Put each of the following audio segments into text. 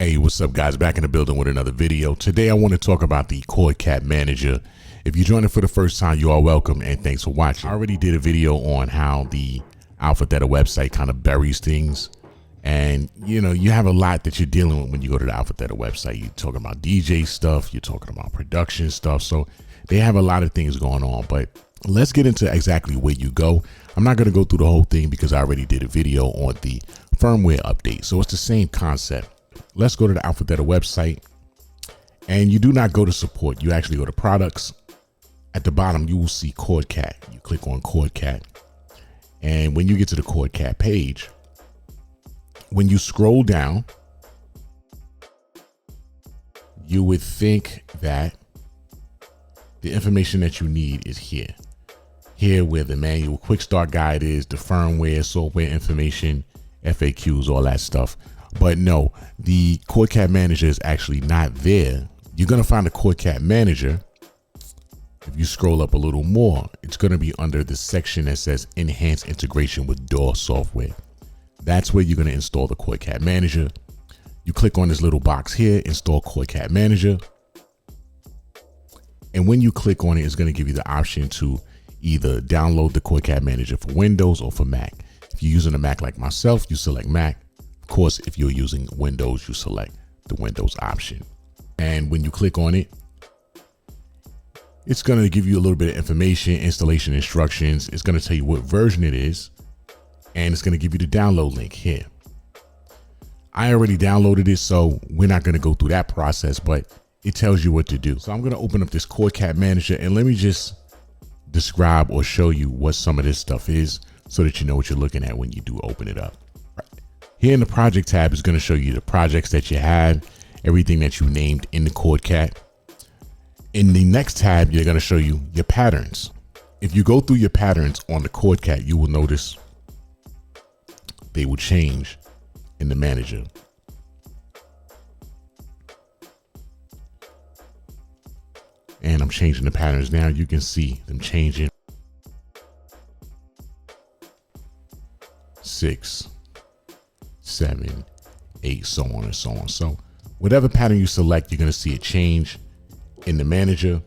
Hey, what's up guys? Back in the building with another video. Today I want to talk about the ChordCat Manager. If you're joining for the first time, you are welcome and thanks for watching. I already did a video on how the AlphaTheta website kind of buries things. And you have a lot that you're dealing with when you go to the AlphaTheta website. You're talking about DJ stuff, you're talking about production stuff. So they have a lot of things going on, but let's get into exactly where you go. I'm not going to go through the whole thing because I already did a video on the firmware update. So it's the same concept. Let's go to the AlphaTheta website, and you do not go to support. You actually go to products. At the bottom, you will see ChordCat. You click on ChordCat, and when you get to the ChordCat page, when you scroll down, you would think that the information that you need is here. Here where the manual quick start guide is, the firmware, software information, FAQs, all that stuff. But no, the ChordCat Manager is actually not there. You're going to find the ChordCat Manager. If you scroll up a little more, it's going to be under the section that says Enhance Integration with DAW Software. That's where you're going to install the ChordCat Manager. You click on this little box here, Install ChordCat Manager. And when you click on it, it's going to give you the option to either download the ChordCat Manager for Windows or for Mac. If you're using a Mac like myself, you select Mac. Of course, if you're using Windows, you select the Windows option. And when you click on it, it's going to give you a little bit of information, installation instructions. It's going to tell you what version it is, and it's going to give you the download link here. I already downloaded it, so we're not going to go through that process, but it tells you what to do. So I'm going to open up this ChordCat Manager, and let me just describe or show you what some of this stuff is so that you know what you're looking at when you do open it up. Here in the project tab is going to show you the projects that you had, everything that you named in the ChordCat. In the next tab, you're going to show you your patterns. If you go through your patterns on the ChordCat, you will notice they will change in the manager. And I'm changing the patterns now. You can see them changing. 6, 7, 8, so on and so on. So whatever pattern you select, you're going to see it change in the manager.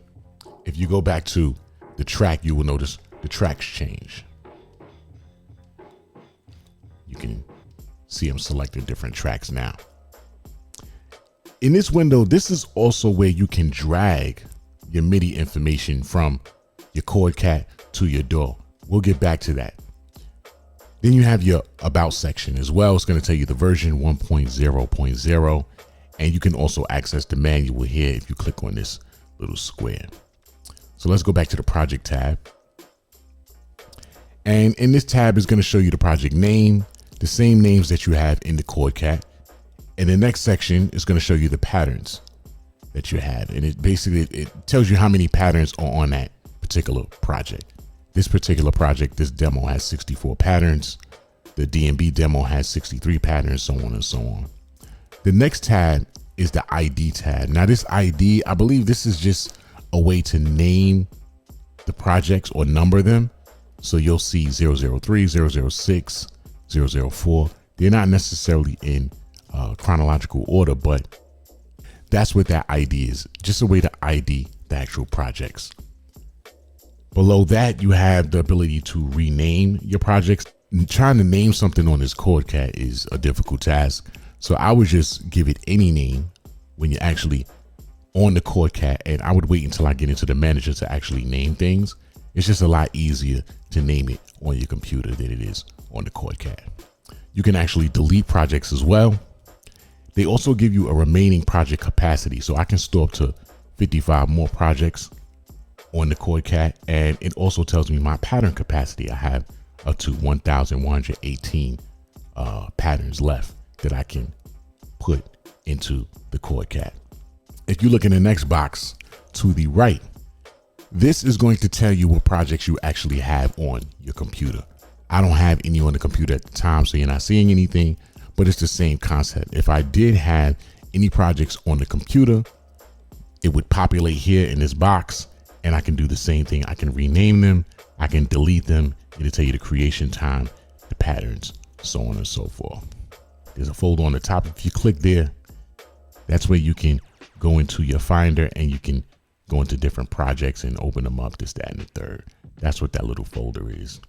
If you go back to the track, you will notice the tracks change. You can see I'm selecting different tracks now. In this window, this is also where you can drag your MIDI information from your ChordCat to your DAW. We'll get back to that. Then you have your about section as well. It's going to tell you the version 1.0.0, and you can also access the manual here if you click on this little square. So let's go back to the project tab. And in this tab is going to show you the project name, the same names that you have in the ChordCat. And the next section is going to show you the patterns that you have. And it basically, it tells you how many patterns are on that particular project. This particular project, this demo has 64 patterns. The D&B demo has 63 patterns, so on and so on. The next tab is the ID tab. Now this ID, I believe this is just a way to name the projects or number them. So you'll see 003, 006, 004. They're not necessarily in chronological order, but that's what that ID is. Just a way to ID the actual projects. Below that, you have the ability to rename your projects. Trying to name something on this ChordCat is a difficult task. So I would just give it any name when you're actually on the ChordCat, and I would wait until I get into the manager to actually name things. It's just a lot easier to name it on your computer than it is on the ChordCat. You can actually delete projects as well. They also give you a remaining project capacity. So I can store up to 55 more projects on the ChordCat, and it also tells me my pattern capacity. I have up to 1,118 patterns left that I can put into the ChordCat. If you look in the next box to the right, this is going to tell you what projects you actually have on your computer. I don't have any on the computer at the time, so you're not seeing anything, but it's the same concept. If I did have any projects on the computer, it would populate here in this box, and I can do the same thing. I can rename them, I can delete them. It'll tell you the creation time, the patterns, so on and so forth. There's a folder on the top. If you click there, That's where you can go into your Finder and you can go into different projects and open them up, this, that, and the third. That's what that little folder is.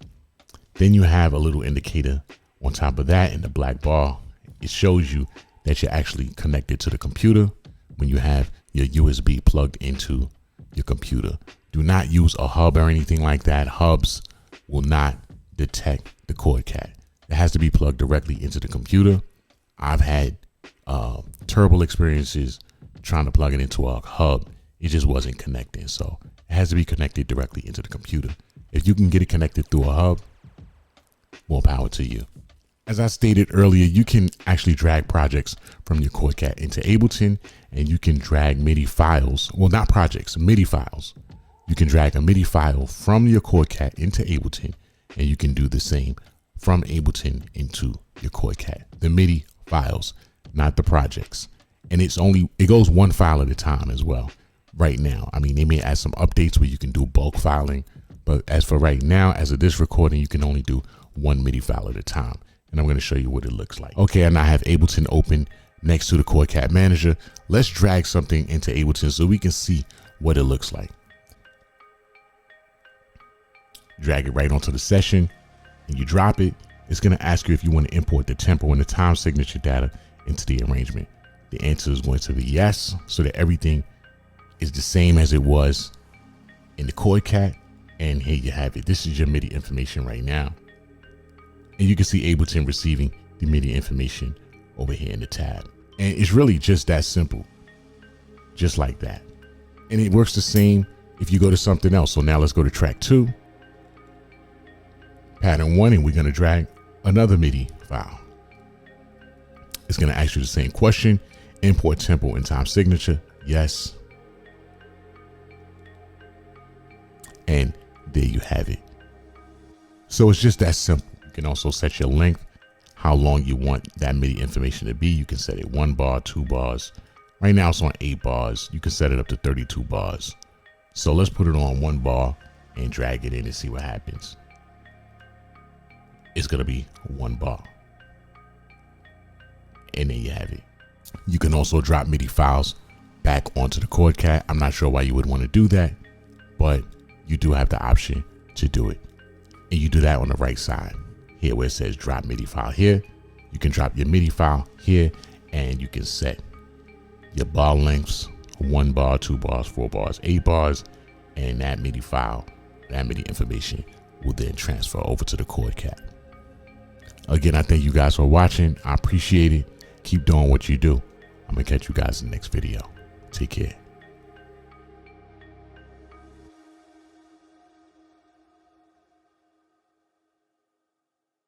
Then you have a little indicator on top of that in the black bar. It shows you that you're actually connected to the computer when you have your USB plugged into your computer. Do not use a hub or anything like that. Hubs will not detect the ChordCat. It has to be plugged directly into the computer. I've had terrible experiences trying to plug it into a hub. It just wasn't connecting. So it has to be connected directly into the computer. If you can get it connected through a hub, more power to you. As I stated earlier, you can actually drag projects from your ChordCat into Ableton, and you can drag MIDI files. Well, not projects, MIDI files. You can drag a MIDI file from your ChordCat into Ableton, and you can do the same from Ableton into your ChordCat. The MIDI files, not the projects. And it goes one file at a time as well. Right now, I mean, they may add some updates where you can do bulk filing, but as for right now, as of this recording, you can only do one MIDI file at a time. And I'm going to show you what it looks like. Okay, and I have Ableton open next to the ChordCat Manager. Let's drag something into Ableton so we can see what it looks like. Drag it right onto the session and you drop it. It's going to ask you if you want to import the tempo and the time signature data into the arrangement. The answer is going to be yes, so that everything is the same as it was in the ChordCat. And here you have it. This is your MIDI information right now. And you can see Ableton receiving the MIDI information over here in the tab. And it's really just that simple, just like that. And it works the same if you go to something else. So now let's go to track 2, pattern 1, and we're going to drag another MIDI file. It's going to ask you the same question: import tempo and time signature. Yes. And there you have it. So it's just that simple. You can also set your length, how long you want that MIDI information to be. You can set it 1 bar, 2 bars. Right now it's on 8 bars. You can set it up to 32 bars. So let's put it on 1 bar and drag it in and see what happens. It's going to be 1 bar. And there you have it. You can also drop MIDI files back onto the ChordCat. I'm not sure why you would want to do that, but you do have the option to do it. And you do that on the right side here where it says drop MIDI file here. You can drop your MIDI file here, and you can set your bar lengths: 1 bar, 2 bars, 4 bars, 8 bars, and that MIDI file, that MIDI information will then transfer over to the ChordCat. Again, I thank you guys for watching. I appreciate it. Keep doing what you do. I'm gonna catch you guys in the next video. Take care.